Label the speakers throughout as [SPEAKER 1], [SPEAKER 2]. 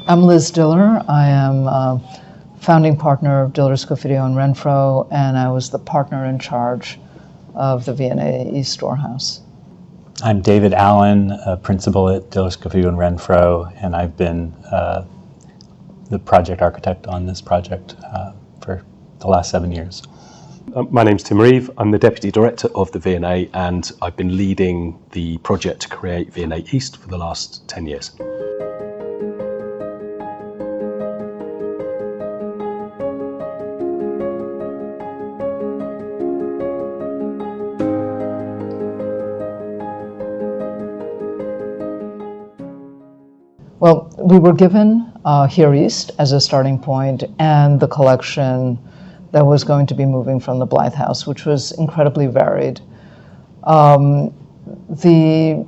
[SPEAKER 1] I'm Liz Diller. I am founding partner of Diller Scofidio Renfro, and I was the partner in charge of the V&A East Storehouse.
[SPEAKER 2] I'm David Allin, a principal at Diller Scofidio Renfro, and I've been the project architect on this project for the last 7 years.
[SPEAKER 3] My name's Tim Reeve. I'm the Deputy Director of the V&A, and I've been leading the project to create V&A East for the last 10 years.
[SPEAKER 1] Well, we were given Here East as a starting point and the collection that was going to be moving from the Blythe House, which was incredibly varied. The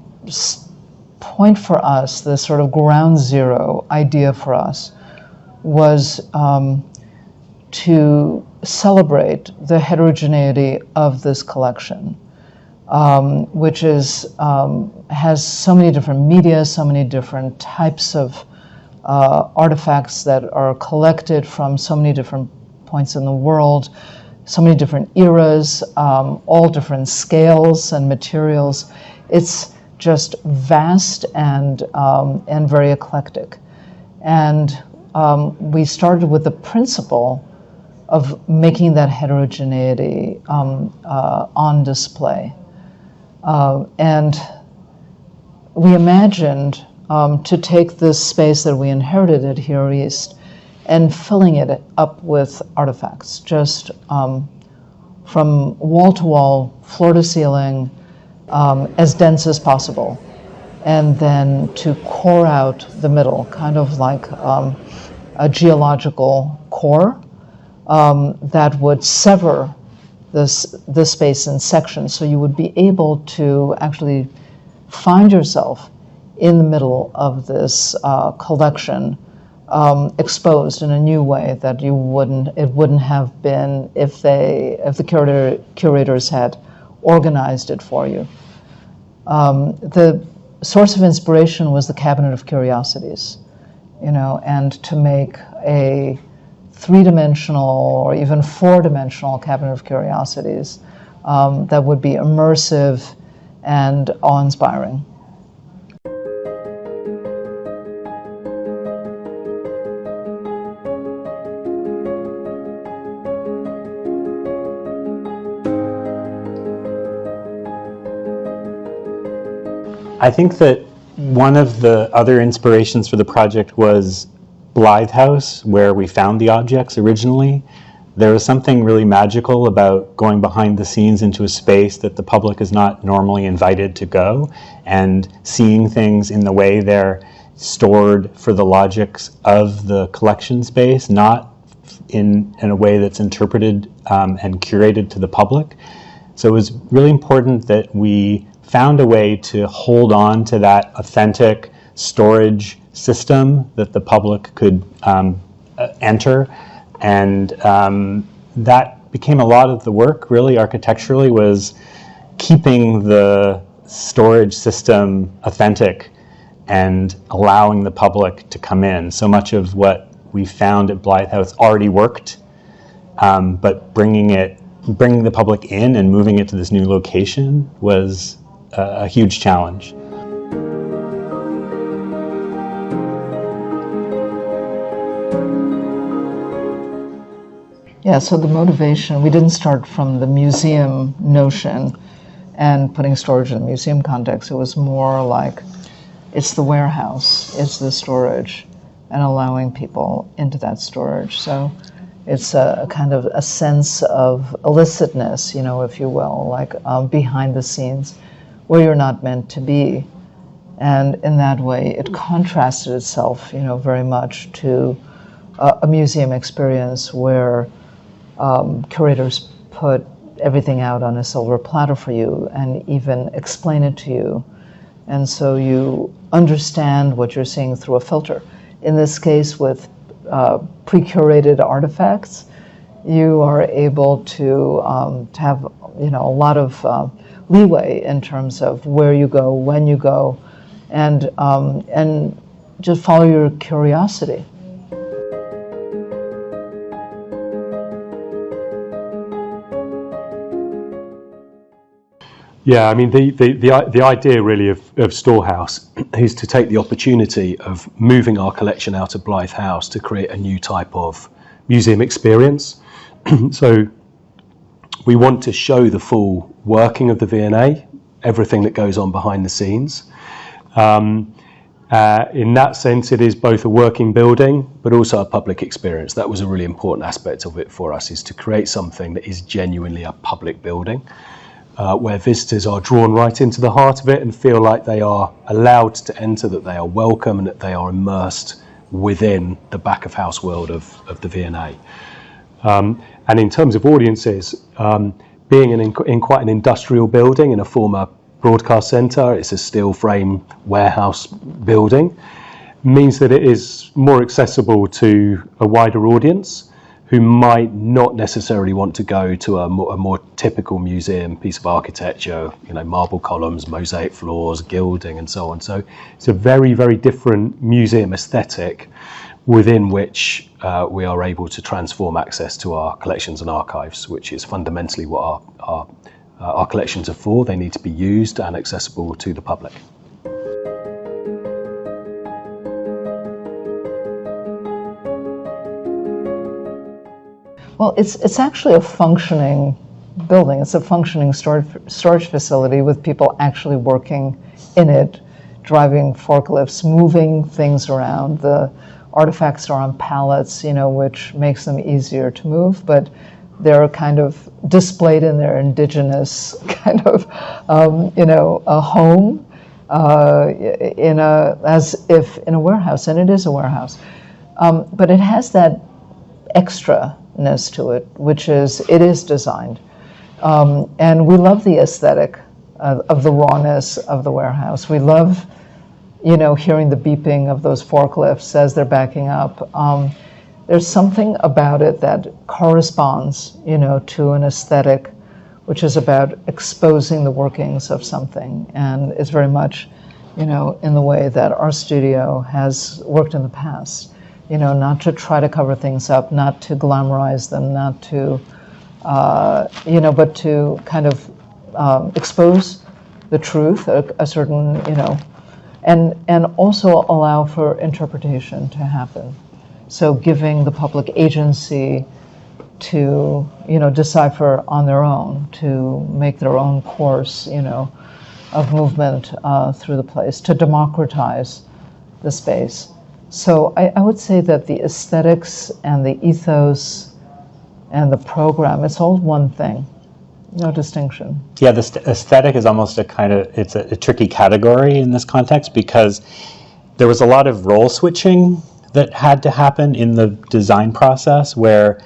[SPEAKER 1] point for us, the sort of ground zero idea for us, was to celebrate the heterogeneity of this collection, which is has so many different media, so many different types of artifacts that are collected from so many different points in the world, so many different eras, all different scales and materials. It's just vast and very eclectic. And we started with the principle of making that heterogeneity on display. And we imagined to take this space that we inherited at Here East and filling it up with artifacts, just from wall to wall, floor to ceiling, as dense as possible. And then to core out the middle, kind of like a geological core that would sever this space in sections, so you would be able to actually find yourself in the middle of this collection, exposed in a new way that it wouldn't have been if the curators had organized it for you. The source of inspiration was the Cabinet of Curiosities, and to make a three-dimensional or even four-dimensional Cabinet of Curiosities that would be immersive and awe-inspiring.
[SPEAKER 2] I think that one of the other inspirations for the project was Blythe House, where we found the objects originally. There was something really magical about going behind the scenes into a space that the public is not normally invited to go, and seeing things in the way they're stored for the logics of the collection space, not in a way that's interpreted and curated to the public. So it was really important that we found a way to hold on to that authentic storage system that the public could enter, and that became a lot of the work, really, architecturally, was keeping the storage system authentic and allowing the public to come in. So much of what we found at Blythe House already worked, but bringing the public in and moving it to this new location was a huge challenge.
[SPEAKER 1] Yeah, so the motivation, we didn't start from the museum notion and putting storage in the museum context. It was more like, it's the warehouse, it's the storage, and allowing people into that storage. So it's a kind of a sense of illicitness, if you will, like behind the scenes, where you're not meant to be. And in that way, it contrasted itself, very much to a museum experience where curators put everything out on a silver platter for you and even explain it to you. And so you understand what you're seeing through a filter. In this case, with pre-curated artifacts, you are able to have a lot of leeway in terms of where you go, when you go, and just follow your curiosity.
[SPEAKER 3] Yeah, I mean, the idea really of Storehouse is to take the opportunity of moving our collection out of Blythe House to create a new type of museum experience. So we want to show the full working of the V&A, everything that goes on behind the scenes. In that sense, it is both a working building, but also a public experience. That was a really important aspect of it for us, is to create something that is genuinely a public building. Where visitors are drawn right into the heart of it and feel like they are allowed to enter, that they are welcome, and that they are immersed within the back of house world of the V&A. And in terms of audiences, being in quite an industrial building in a former broadcast centre, it's a steel frame warehouse building, means that it is more accessible to a wider audience who might not necessarily want to go to a more typical museum piece of architecture, marble columns, mosaic floors, gilding, and so on. So it's a very, very different museum aesthetic within which we are able to transform access to our collections and archives, which is fundamentally what our collections are for. They need to be used and accessible to the public.
[SPEAKER 1] Well, it's actually a functioning building. It's a functioning storage facility with people actually working in it, driving forklifts, moving things around. The artifacts are on pallets, which makes them easier to move, but they're kind of displayed in their indigenous kind of, a home, as if in a warehouse, and it is a warehouse. But it has that extra-ness to it, which is, it is designed. And we love the aesthetic of the rawness of the warehouse. We love, hearing the beeping of those forklifts as they're backing up. There's something about it that corresponds, to an aesthetic, which is about exposing the workings of something. And it's very much, in the way that our studio has worked in the past. Not to try to cover things up, not to glamorize them, not to, but to kind of expose the truth, a certain, and also allow for interpretation to happen. So giving the public agency to, decipher on their own, to make their own course, of movement through the place, to democratize the space. So I would say that the aesthetics and the ethos and the program, it's all one thing, no distinction.
[SPEAKER 2] Yeah, the aesthetic is almost it's a tricky category in this context, because there was a lot of role switching that had to happen in the design process, where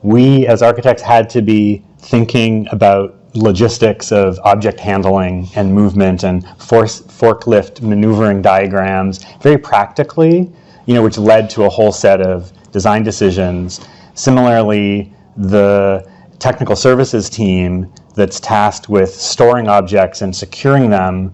[SPEAKER 2] we as architects had to be thinking about logistics of object handling and movement and forklift maneuvering diagrams very practically, which led to a whole set of design decisions. Similarly, the technical services team that's tasked with storing objects and securing them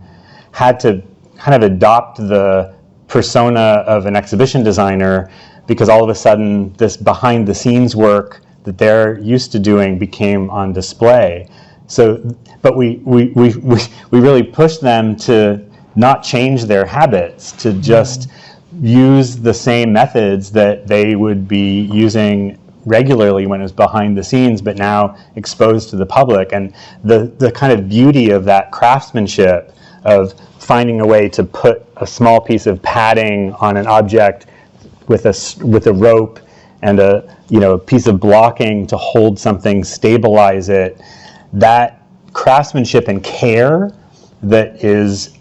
[SPEAKER 2] had to kind of adopt the persona of an exhibition designer, because all of a sudden this behind the scenes work that they're used to doing became on display. So, but we really pushed them to not change their habits, to just use the same methods that they would be using regularly when it was behind the scenes, but now exposed to the public. And the kind of beauty of that craftsmanship of finding a way to put a small piece of padding on an object with a rope and a piece of blocking to hold something, stabilize it, that craftsmanship and care that is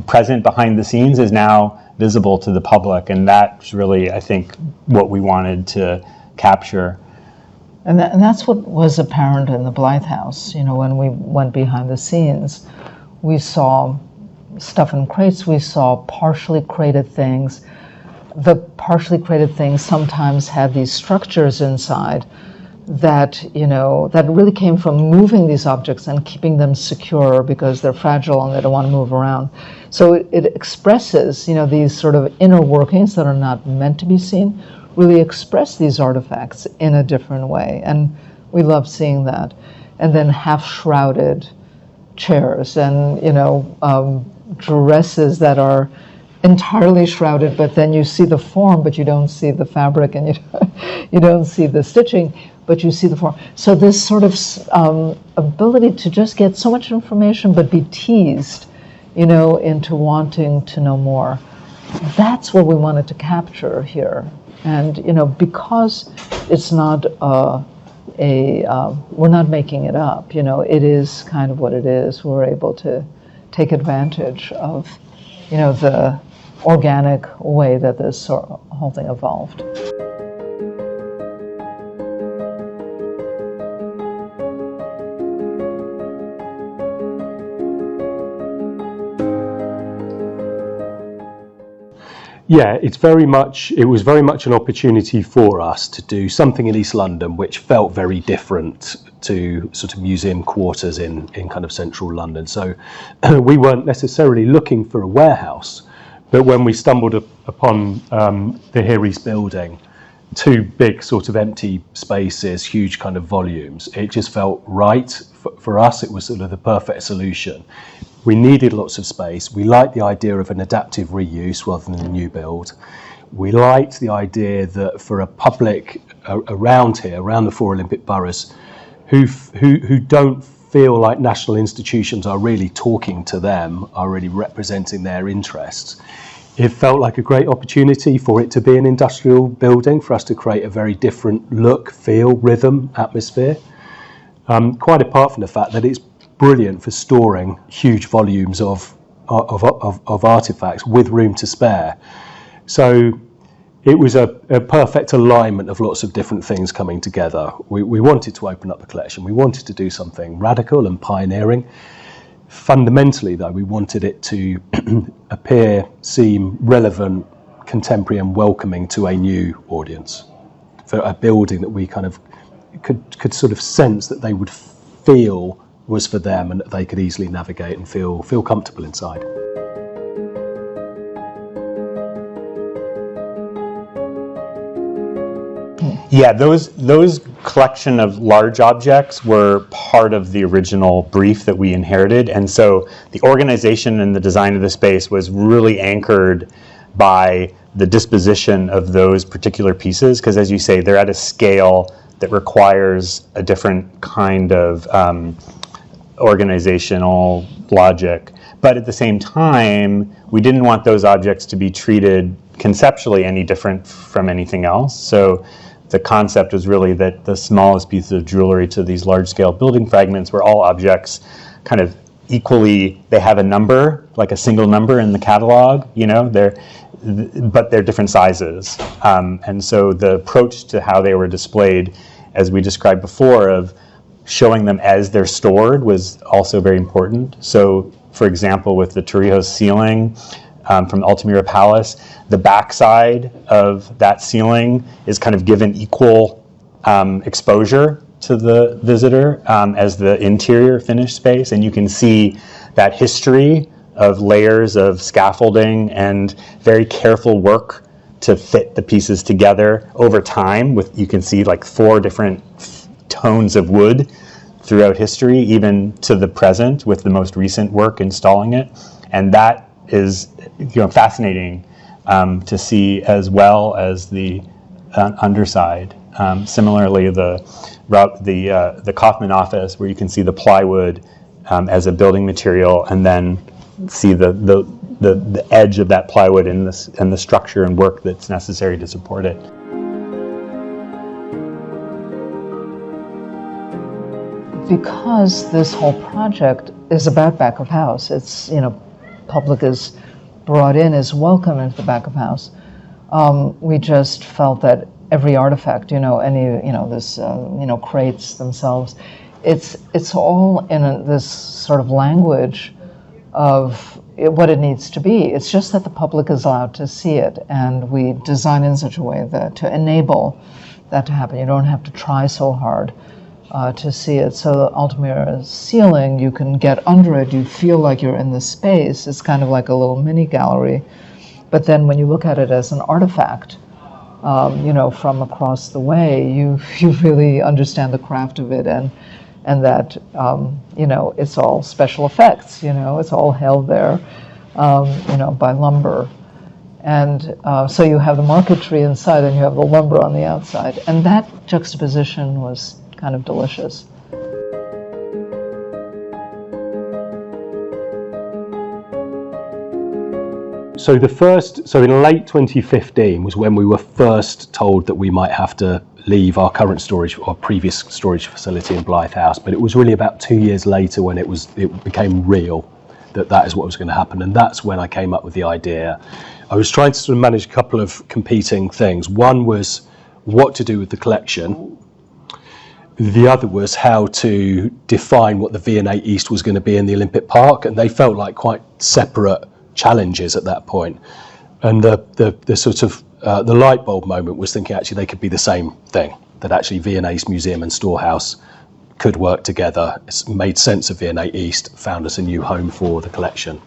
[SPEAKER 2] present behind the scenes is now visible to the public, and that's really, I think, what we wanted to capture.
[SPEAKER 1] And that's what was apparent in the Blythe House. When we went behind the scenes, we saw stuff in crates, we saw partially crated things. The partially crated things sometimes had these structures inside that, that really came from moving these objects and keeping them secure because they're fragile and they don't want to move around. So it expresses, these sort of inner workings that are not meant to be seen, really express these artifacts in a different way. And we love seeing that. And then half-shrouded chairs and, dresses that are entirely shrouded, but then you see the form, but you don't see the fabric, and you don't see the stitching, but you see the form. So this sort of ability to just get so much information, but be teased, into wanting to know more. That's what we wanted to capture here. And, because it's not we're not making it up, it is kind of what it is. We're able to take advantage of, the organic way that this whole thing evolved.
[SPEAKER 3] Yeah, it was very much an opportunity for us to do something in East London which felt very different to sort of museum quarters in kind of central London. So we weren't necessarily looking for a warehouse, but when we stumbled upon the Here East building, two big sort of empty spaces, huge kind of volumes, it just felt right for us. It was sort of the perfect solution. We needed lots of space. We liked the idea of an adaptive reuse rather than a new build. We liked the idea that for a public around here, around the 4 Olympic boroughs, who don't feel like national institutions are really talking to them, are really representing their interests, it felt like a great opportunity for it to be an industrial building, for us to create a very different look, feel, rhythm, atmosphere. Quite apart from the fact that it's brilliant for storing huge volumes of artifacts with room to spare. So it was a perfect alignment of lots of different things coming together. We wanted to open up the collection. We wanted to do something radical and pioneering. Fundamentally, though, we wanted it to seem relevant, contemporary and welcoming to a new audience, for a building that we kind of could sort of sense that they would feel was for them and that they could easily navigate and feel comfortable inside.
[SPEAKER 2] Yeah, those collection of large objects were part of the original brief that we inherited, and so the organization and the design of the space was really anchored by the disposition of those particular pieces, because as you say, they're at a scale that requires a different kind of organizational logic. But at the same time, we didn't want those objects to be treated conceptually any different from anything else. So the concept was really that the smallest pieces of jewelry to these large-scale building fragments were all objects kind of equally, they have a number, like a single number in the catalog, but they're different sizes. And so the approach to how they were displayed, as we described before, of showing them as they're stored was also very important. So, for example, with the Torrijos ceiling from Altamira Palace, the backside of that ceiling is kind of given equal exposure to the visitor as the interior finished space, and you can see that history of layers of scaffolding and very careful work to fit the pieces together over time. You can see like 4 different tones of wood throughout history, even to the present, with the most recent work installing it, and that is fascinating to see, as well as the underside. Similarly, the Kaufman office, where you can see the plywood as a building material, and then see the edge of that plywood and the structure and work that's necessary to support it.
[SPEAKER 1] Because this whole project is about back of house, it's, public is brought in, is welcome into the back of house. We just felt that every artifact, crates themselves, it's all in this sort of language of what it needs to be. It's just that the public is allowed to see it, and we design in such a way that to enable that to happen. You don't have to try so hard to see it. So the Altamira ceiling, you can get under it, you feel like you're in the space. It's kind of like a little mini gallery. But then when you look at it as an artifact, from across the way, you really understand the craft of it, and that, it's all special effects, it's all held there, by lumber. And so you have the marquetry inside and you have the lumber on the outside. And that juxtaposition was kind of delicious.
[SPEAKER 3] So in late 2015 was when we were first told that we might have to leave our previous storage facility in Blythe House. But it was really about 2 years later when it became real that is what was going to happen. And that's when I came up with the idea. I was trying to sort of manage a couple of competing things. One was what to do with the collection. The other was how to define what the V&A East was going to be in the Olympic Park. And they felt like quite separate challenges at that point. And the sort of the light bulb moment was thinking actually they could be the same thing, that actually V&A East Museum and Storehouse could work together. It's made sense of V&A East, found us a new home for the collection.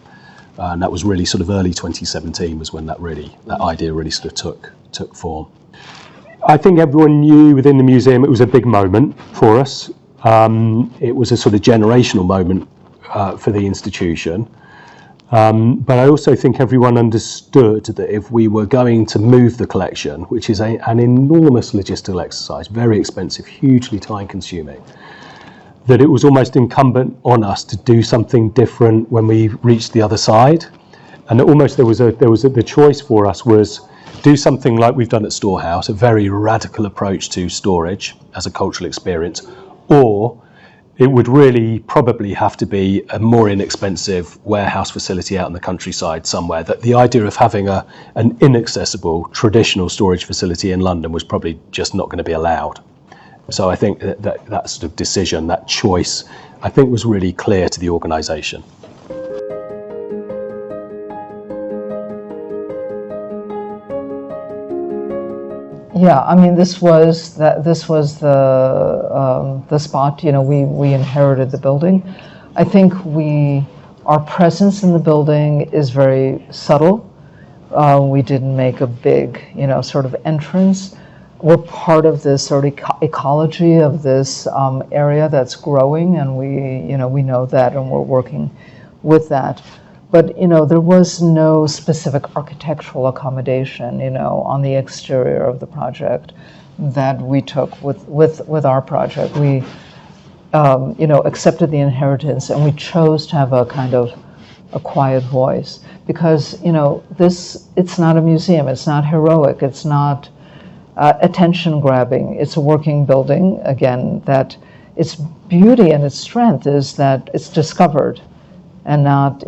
[SPEAKER 3] And that was really sort of early 2017 was when that idea really sort of took form. I think everyone knew within the museum it was a big moment for us. It was a sort of generational moment for the institution. But I also think everyone understood that if we were going to move the collection, which is an enormous logistical exercise, very expensive, hugely time consuming, that it was almost incumbent on us to do something different when we reached the other side. And almost the choice for us was do something like we've done at Storehouse, a very radical approach to storage as a cultural experience, or it would really probably have to be a more inexpensive warehouse facility out in the countryside somewhere. That the idea of having an inaccessible traditional storage facility in London was probably just not going to be allowed. So I think that sort of decision, that choice, I think was really clear to the organisation.
[SPEAKER 1] Yeah, I mean, this was the spot. We inherited the building. I think our presence in the building is very subtle. We didn't make a big, sort of entrance. We're part of this sort of ecology of this area that's growing, and we know that, and we're working with that. But there was no specific architectural accommodation, on the exterior of the project that we took with our project. We, accepted the inheritance, and we chose to have a kind of a quiet voice because it's not a museum. It's not heroic. It's not attention grabbing. It's a working building. Again, that its beauty and its strength is that it's discovered, and not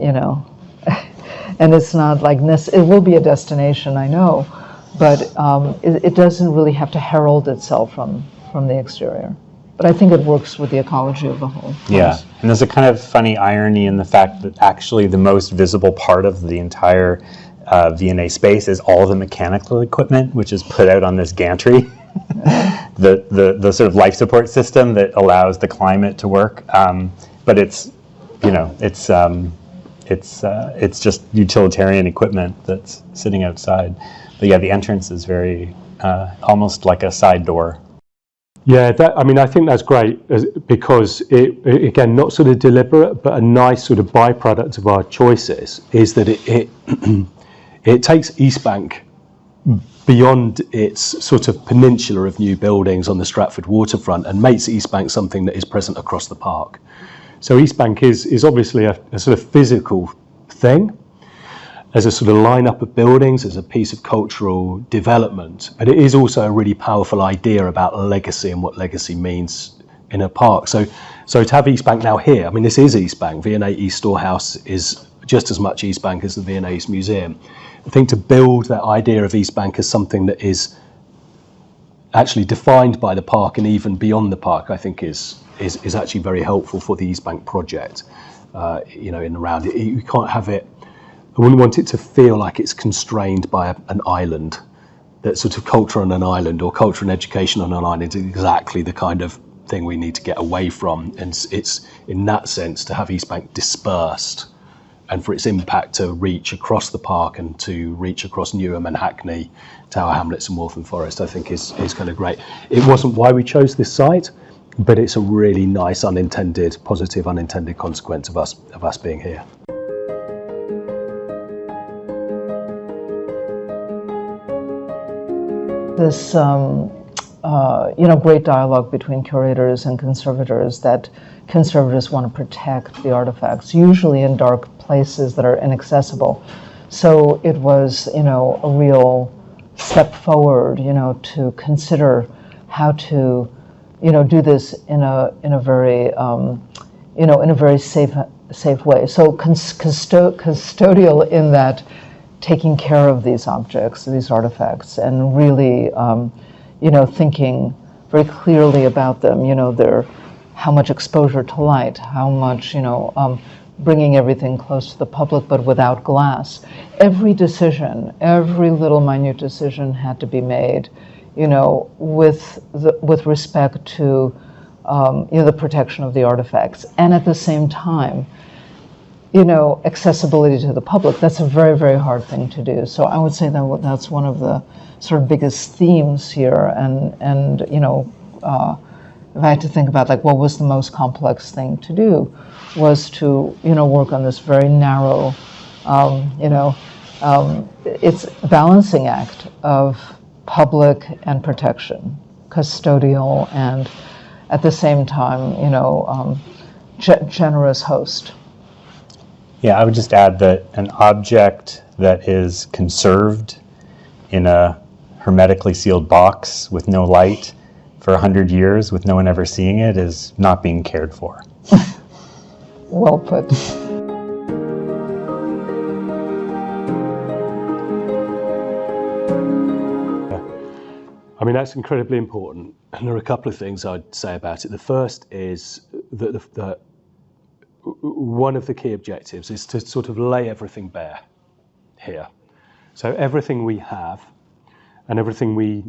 [SPEAKER 1] and it's not like it will be a destination, I know, but it doesn't really have to herald itself from the exterior. But I think it works with the ecology of the whole place.
[SPEAKER 2] Yeah, and there's a kind of funny irony in the fact that actually the most visible part of the entire V&A space is all the mechanical equipment, which is put out on this gantry, the sort of life support system that allows the climate to work. But it's just utilitarian equipment that's sitting outside. But yeah, the entrance is very almost like a side door.
[SPEAKER 3] Yeah, I think that's great because it again, not sort of deliberate, but a nice sort of byproduct of our choices is that it takes East Bank beyond its sort of peninsula of new buildings on the Stratford waterfront and makes East Bank something that is present across the park. So East Bank is obviously a sort of physical thing, as a sort of lineup of buildings, as a piece of cultural development, but it is also a really powerful idea about legacy and what legacy means in a park. So to have East Bank now here, I mean, this is East Bank. V&A East Storehouse is just as much East Bank as the V&A East Museum. I think to build that idea of East Bank as something that is actually defined by the park and even beyond the park, I think is actually very helpful for the East Bank project. In and around it, you can't have it. I wouldn't want it to feel like it's constrained by an island. that sort of culture on an island or culture and education on an island is exactly the kind of thing we need to get away from. And it's in that sense to have East Bank dispersed and for its impact to reach across the park and to reach across Newham and Hackney, Tower Hamlets and Waltham Forest, I think is kind of great. It wasn't why we chose this site, but it's a really nice positive unintended consequence of us being here.
[SPEAKER 1] This great dialogue between curators and conservators, that conservators want to protect the artifacts, usually in dark places that are inaccessible. So it was, a real step forward, to consider how to, do this in a very, in a very safe way. So custodial in that, taking care of these objects, these artifacts, and really, thinking very clearly about them. How much exposure to light, how much, bringing everything close to the public, but without glass. Every decision, every little minute decision had to be made, with respect to, the protection of the artifacts, and at the same time, accessibility to the public. That's a very, very hard thing to do. So I would say that that's one of the sort of biggest themes here. And if I had to think about what was the most complex thing to do, was to work on this very narrow, it's a balancing act of public and protection, custodial, and at the same time, generous host.
[SPEAKER 2] Yeah, I would just add that an object that is conserved in a hermetically sealed box with no light for 100 years with no one ever seeing it is not being cared for.
[SPEAKER 1] Well put.
[SPEAKER 3] I mean, that's incredibly important. And there are a couple of things I'd say about it. The first is that one of the key objectives is to sort of lay everything bare here. So everything we have and everything we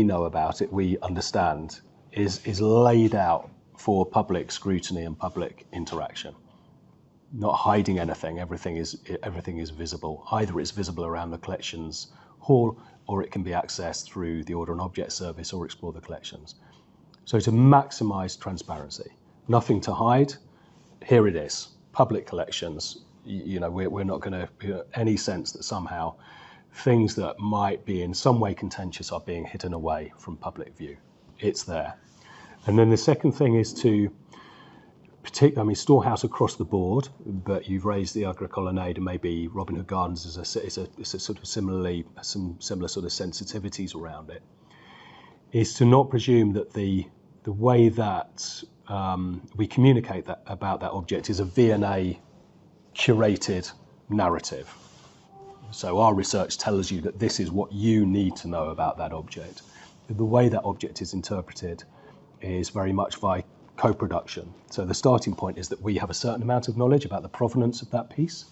[SPEAKER 3] know about it, we understand, is laid out for public scrutiny and public interaction. Not hiding anything, everything is visible. Either it's visible around the collections hall, or it can be accessed through the Order and Object Service or Explore the Collections. So to maximise transparency, nothing to hide. Here it is, public collections. We're not going to any sense that somehow things that might be in some way contentious are being hidden away from public view. It's there. And then the second thing is to Storehouse across the board, but you've raised the Agra Colonnade and maybe Robin Hood Gardens is a sort of some similar sort of sensitivities around it, is to not presume that the way that we communicate about that object is a V&A curated narrative. So our research tells you that this is what you need to know about that object. The way that object is interpreted is very much by co-production. So the starting point is that we have a certain amount of knowledge about the provenance of that piece,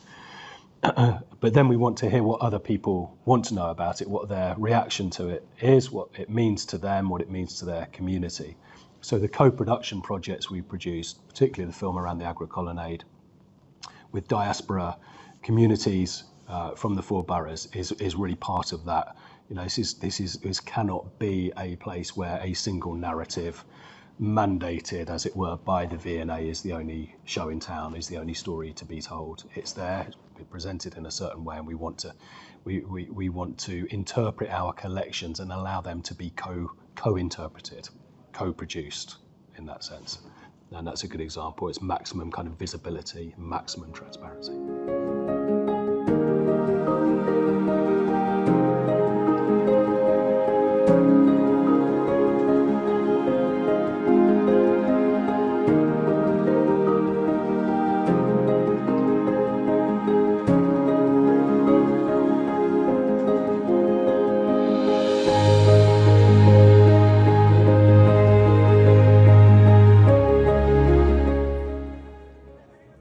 [SPEAKER 3] but then we want to hear what other people want to know about it, what their reaction to it is, what it means to them, what it means to their community. So the co-production projects we produced, particularly the film around the Agra Colonnade, with diaspora communities from the four boroughs, is really part of that. This cannot be a place where a single narrative, mandated, as it were, by the V&A is the only show in town, is the only story to be told. It's there, it's presented in a certain way, and we want to interpret our collections and allow them to be co-interpreted, co-produced in that sense. And that's a good example. It's maximum kind of visibility, maximum transparency.